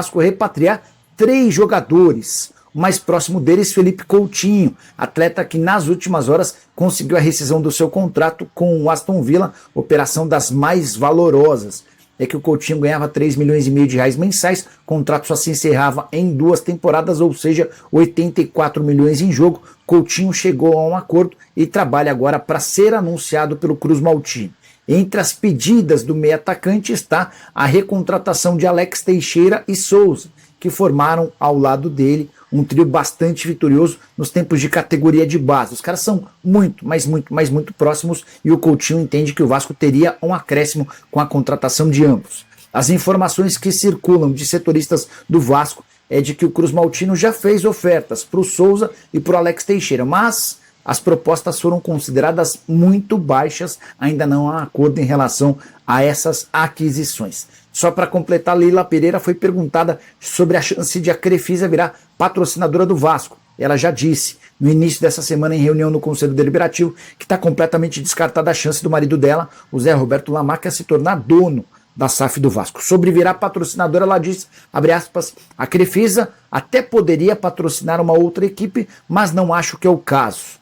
Vasco repatriar 3 jogadores. O mais próximo deles, Felipe Coutinho, atleta que nas últimas horas conseguiu a rescisão do seu contrato com o Aston Villa, operação das mais valorosas. É que o Coutinho ganhava 3,5 milhões de reais mensais, o contrato só se encerrava em 2 temporadas, ou seja, 84 milhões em jogo. Coutinho chegou a um acordo e trabalha agora para ser anunciado pelo Cruz Maltino. Entre as pedidas do meio atacante está a recontratação de Alex Teixeira e Souza, que formaram ao lado dele um trio bastante vitorioso nos tempos de categoria de base. Os caras são muito próximos e o Coutinho entende que o Vasco teria um acréscimo com a contratação de ambos. As informações que circulam de setoristas do Vasco é de que o Cruz Maltino já fez ofertas para o Souza e para o Alex Teixeira, mas as propostas foram consideradas muito baixas, ainda não há acordo em relação a essas aquisições. Só para completar, Leila Pereira foi perguntada sobre a chance de a Crefisa virar patrocinadora do Vasco. Ela já disse, no início dessa semana, em reunião no Conselho Deliberativo, que está completamente descartada a chance do marido dela, o Zé Roberto Lamarca, se tornar dono da SAF do Vasco. Sobre virar patrocinadora, ela disse, abre aspas, a Crefisa até poderia patrocinar uma outra equipe, mas não acho que é o caso.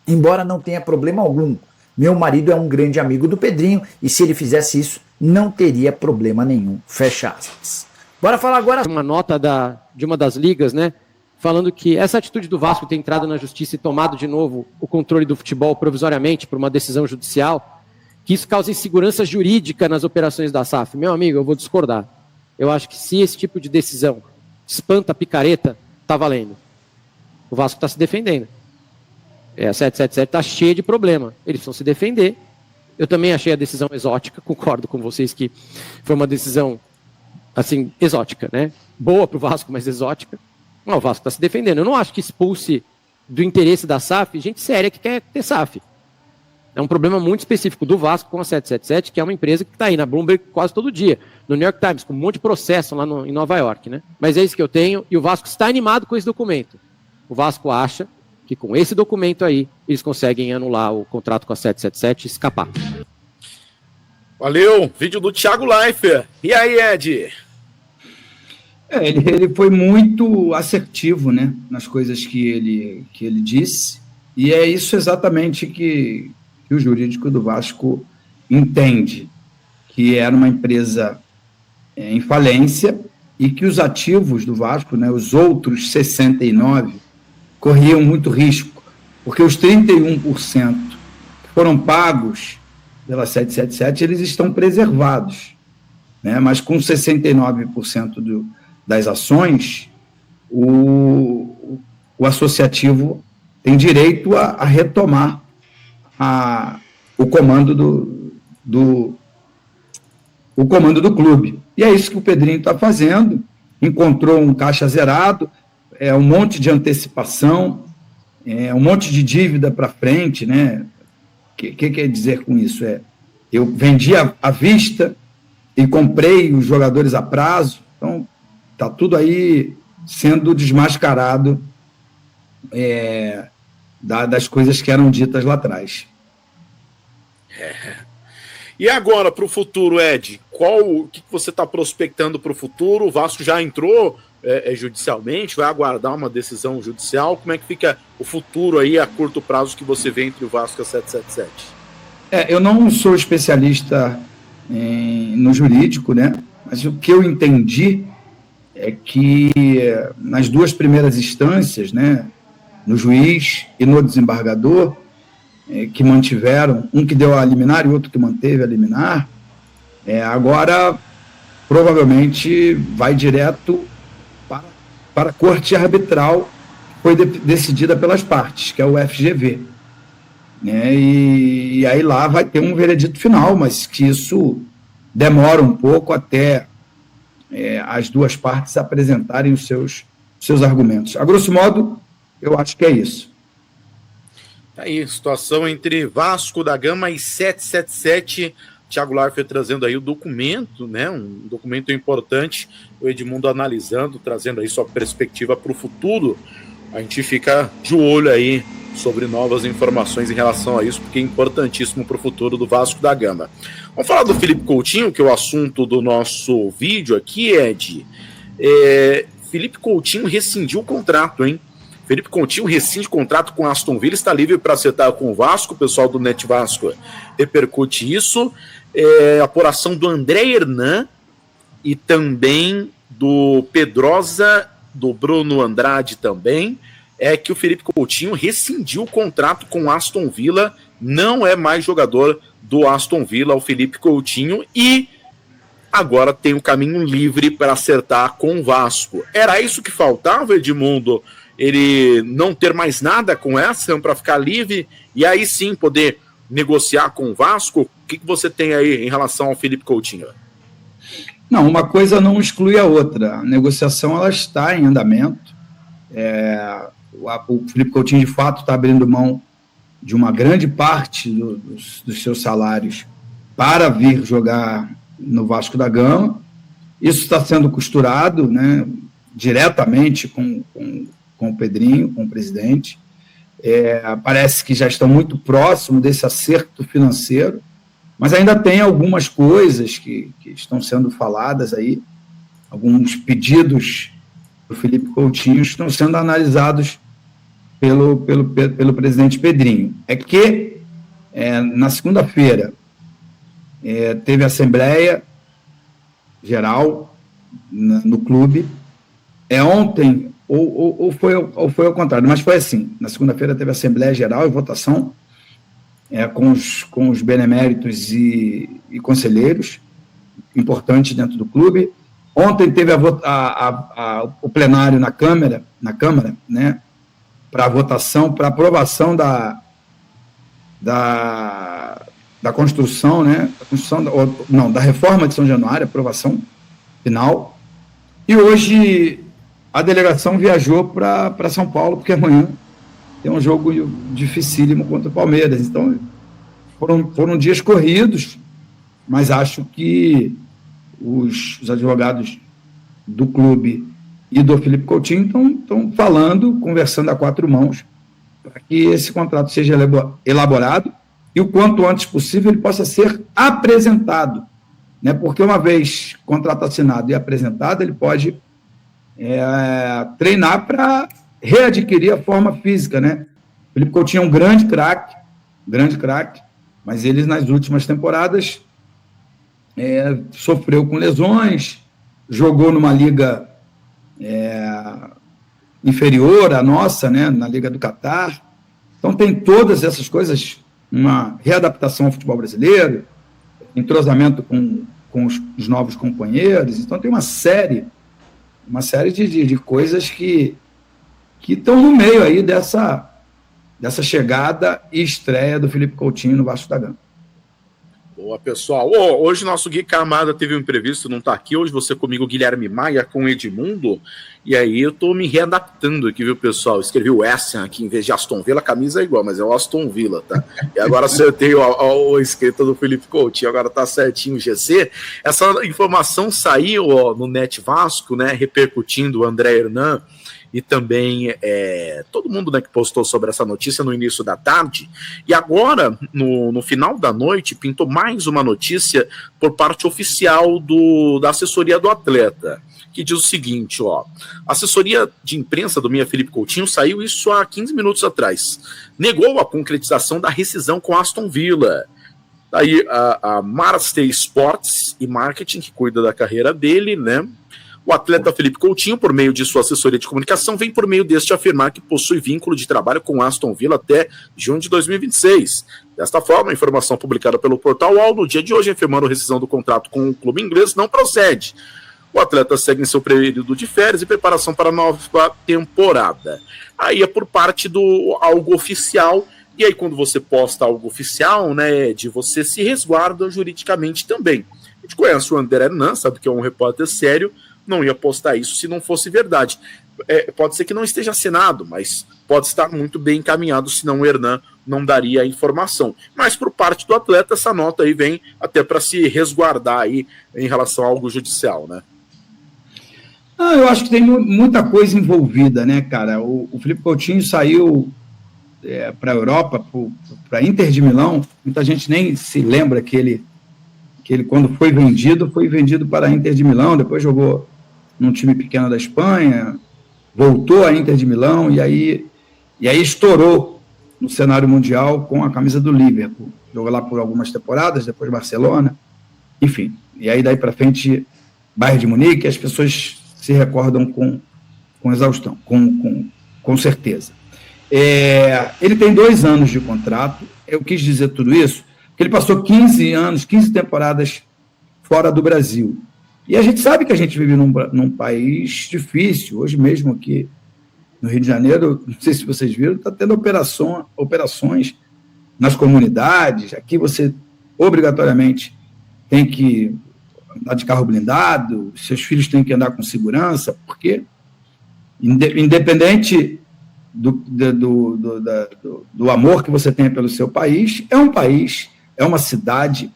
Embora não tenha problema algum. Meu marido é um grande amigo do Pedrinho e se ele fizesse isso, não teria problema nenhum. Fecha aspas. Bora falar agora. Uma nota de uma das ligas, né? Falando que essa atitude do Vasco ter entrado na justiça e tomado de novo o controle do futebol provisoriamente por uma decisão judicial, que isso causa insegurança jurídica nas operações da SAF. Meu amigo, eu vou discordar. Eu acho que se esse tipo de decisão espanta a picareta, tá valendo. O Vasco está se defendendo. A 777 está cheia de problema. Eles precisam se defender. Eu também achei a decisão exótica, concordo com vocês que foi uma decisão, assim, exótica, né? Boa para o Vasco, mas exótica. Não, o Vasco está se defendendo. Eu não acho que expulse do interesse da SAF gente séria que quer ter SAF. É um problema muito específico do Vasco com a 777, que é uma empresa que está aí na Bloomberg quase todo dia, no New York Times, com um monte de processo lá em Nova York, né? Mas é isso que eu tenho, e o Vasco está animado com esse documento. O Vasco acha que com esse documento aí, eles conseguem anular o contrato com a 777 e escapar. Valeu, vídeo do Thiago Leifert. E aí, Ed? Ele foi muito assertivo, né, nas coisas que ele disse, e é isso exatamente que o jurídico do Vasco entende, que era uma empresa em falência e que os ativos do Vasco, né, os outros 69%, corriam muito risco, porque os 31% que foram pagos pela 777, eles estão preservados, né? Mas com 69% das ações, o associativo tem direito a retomar o comando do clube. E é isso que o Pedrinho está fazendo, encontrou um caixa zerado, um monte de antecipação, um monte de dívida para frente, né? O que quer dizer com isso? Eu vendi à vista e comprei os jogadores a prazo, então está tudo aí sendo desmascarado das coisas que eram ditas lá atrás. E agora, para o futuro, Ed, o que você está prospectando para o futuro? O Vasco já entrou judicialmente, vai aguardar uma decisão judicial? Como é que fica o futuro aí a curto prazo que você vê entre o Vasco e a 777? Eu não sou especialista no jurídico, né? Mas o que eu entendi é que nas 2 primeiras instâncias, né, no juiz e no desembargador, que mantiveram, um que deu a liminar e outro que manteve a liminar, agora provavelmente vai direto para a corte arbitral, que foi decidida pelas partes, que é o FGV. Né? E aí lá vai ter um veredito final, mas que isso demora um pouco até as 2 partes apresentarem os seus argumentos. A grosso modo, eu acho que é isso. Aí, situação entre Vasco da Gama e 777, Thiago Leifert trazendo aí o documento, né, um documento importante, o Edmundo analisando, trazendo aí sua perspectiva para o futuro. A gente fica de olho aí sobre novas informações em relação a isso, porque é importantíssimo para o futuro do Vasco da Gama. Vamos falar do Felipe Coutinho, que é o assunto do nosso vídeo aqui, Ed. Felipe Coutinho rescindiu o contrato, hein? Felipe Coutinho rescinde o contrato com Aston Villa, está livre para acertar com o Vasco. O pessoal do Net Vasco repercute isso. A apuração do André Hernan e também do Pedrosa, do Bruno Andrade também, é que o Felipe Coutinho rescindiu o contrato com o Aston Villa, não é mais jogador do Aston Villa, o Felipe Coutinho, e agora tem um caminho livre para acertar com o Vasco. Era isso que faltava, Edmundo? Ele não ter mais nada com essa para ficar livre e aí sim poder negociar com o Vasco? O que você tem aí em relação ao Felipe Coutinho? Não, uma coisa não exclui a outra. A negociação ela está em andamento. O Felipe Coutinho, de fato, está abrindo mão de uma grande parte dos seus salários para vir jogar no Vasco da Gama. Isso está sendo costurado, né, diretamente com o Pedrinho, com o presidente. Parece que já estão muito próximos desse acerto financeiro, mas ainda tem algumas coisas que estão sendo faladas aí, alguns pedidos do Felipe Coutinho estão sendo analisados pelo presidente Pedrinho. Na segunda-feira teve a Assembleia Geral no clube. Ontem, ou foi ao contrário, mas foi assim, na segunda-feira teve a Assembleia Geral e votação com os beneméritos e conselheiros importantes dentro do clube. Ontem teve o plenário na Câmara, né, para votação, para aprovação da construção, né, da reforma de São Januário, aprovação final. E hoje a delegação viajou para São Paulo, porque amanhã tem um jogo dificílimo contra o Palmeiras. Então, foram dias corridos, mas acho que os advogados do clube e do Felipe Coutinho estão falando, conversando a quatro mãos, para que esse contrato seja elaborado e o quanto antes possível ele possa ser apresentado, né? Porque uma vez contrato assinado e apresentado, ele pode treinar para readquirir a forma física, né? O Felipe Coutinho é um grande craque, mas ele nas últimas temporadas sofreu com lesões, jogou numa liga inferior à nossa, né, na Liga do Catar. Então tem todas essas coisas, uma readaptação ao futebol brasileiro, entrosamento com os novos companheiros. Então tem uma série de coisas que estão no meio aí dessa chegada e estreia do Felipe Coutinho no Vasco da Gama. Boa, pessoal. Hoje nosso Gui Camada teve um imprevisto, não está aqui. Hoje você comigo, Guilherme Maia, com o Edmundo. E aí eu estou me readaptando aqui, viu, pessoal? Escrevi o Essen aqui em vez de Aston Villa. A camisa é igual, mas é o Aston Villa, tá? E agora acertei a escrita do Felipe Coutinho. Agora tá certinho o GC. Essa informação saiu no Net Vasco, né? Repercutindo o André Hernan e também todo mundo, né, que postou sobre essa notícia no início da tarde. E agora, no final da noite, pintou mais uma notícia por parte oficial da assessoria do atleta, que diz o seguinte, a assessoria de imprensa do Felipe Coutinho saiu isso há 15 minutos atrás. Negou a concretização da rescisão com Aston Villa. Daí a Marstey Sports e Marketing, que cuida da carreira dele, né? O atleta Felipe Coutinho, por meio de sua assessoria de comunicação, vem por meio deste afirmar que possui vínculo de trabalho com Aston Villa até junho de 2026. Desta forma, a informação publicada pelo Portal UOL no dia de hoje, afirmando a rescisão do contrato com o clube inglês, não procede. O atleta segue em seu período de férias e preparação para a nova temporada. Aí é por parte do algo oficial. E aí, quando você posta algo oficial, né, você se resguarda juridicamente também. A gente conhece o André Hernan, sabe que é um repórter sério, não ia postar isso se não fosse verdade. Pode ser que não esteja assinado, mas pode estar muito bem encaminhado, senão o Hernan não daria a informação. Mas por parte do atleta, essa nota aí vem até para se resguardar aí em relação a algo judicial, né? Eu acho que tem muita coisa envolvida, né, cara? O Felipe Coutinho saiu para a Europa, para a Inter de Milão. Muita gente nem se lembra que ele quando foi vendido para a Inter de Milão, depois jogou num time pequeno da Espanha, voltou à Inter de Milão e aí estourou no cenário mundial com a camisa do Liverpool. Jogou lá por algumas temporadas, depois Barcelona, enfim. E aí daí para frente, Bayern de Munique, as pessoas se recordam com exaustão, com certeza. Ele tem 2 anos de contrato. Eu quis dizer tudo isso porque ele passou 15 temporadas fora do Brasil. E a gente sabe que a gente vive num país difícil. Hoje mesmo aqui no Rio de Janeiro, não sei se vocês viram, está tendo operações nas comunidades. Aqui você obrigatoriamente tem que andar de carro blindado, seus filhos têm que andar com segurança, porque independente do amor que você tenha pelo seu país, é uma cidade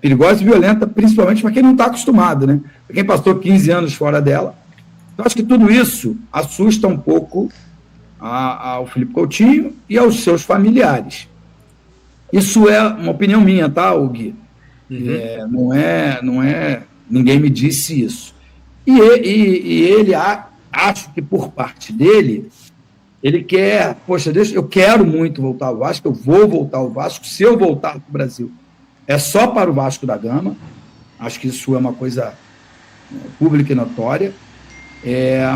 perigosa e violenta, principalmente para quem não está acostumado, né? Para quem passou 15 anos fora dela. Então, acho que tudo isso assusta um pouco ao Felipe Coutinho e aos seus familiares. Isso é uma opinião minha, tá, Gui? Não é. Ninguém me disse isso. E ele, acho que por parte dele, ele quer, poxa, eu quero muito voltar ao Vasco, eu vou voltar ao Vasco, se eu voltar para o Brasil. É só para o Vasco da Gama, acho que isso é uma coisa pública e notória,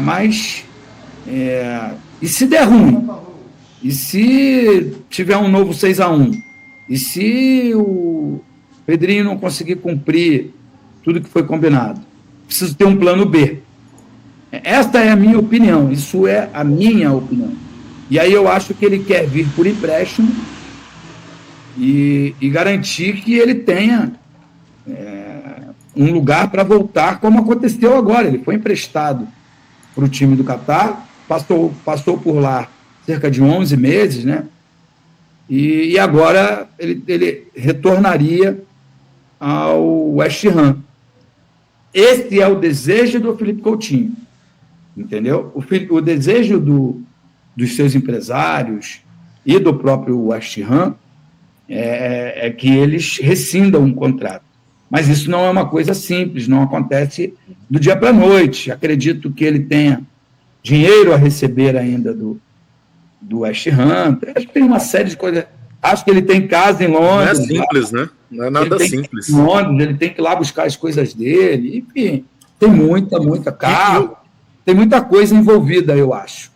mas e se der ruim? E se tiver um novo 6-1? E se o Pedrinho não conseguir cumprir tudo que foi combinado? Preciso ter um plano B. Esta é a minha opinião, isso é a minha opinião. E aí eu acho que ele quer vir por empréstimo e garantir que ele tenha um lugar para voltar, como aconteceu agora. Ele foi emprestado para o time do Catar, passou por lá cerca de 11 meses, né? E agora ele retornaria ao West Ham. Esse é o desejo do Felipe Coutinho, entendeu? O desejo dos seus empresários e do próprio West Ham é que eles rescindam um contrato. Mas isso não é uma coisa simples, não acontece do dia para a noite. Acredito que ele tenha dinheiro a receber ainda do West Ham. Acho que tem uma série de coisas. Acho que ele tem casa em Londres. Não é simples, né? Não é nada simples. Em Londres, ele tem que ir lá buscar as coisas dele. Enfim, tem muita carro. Tem muita coisa envolvida, eu acho.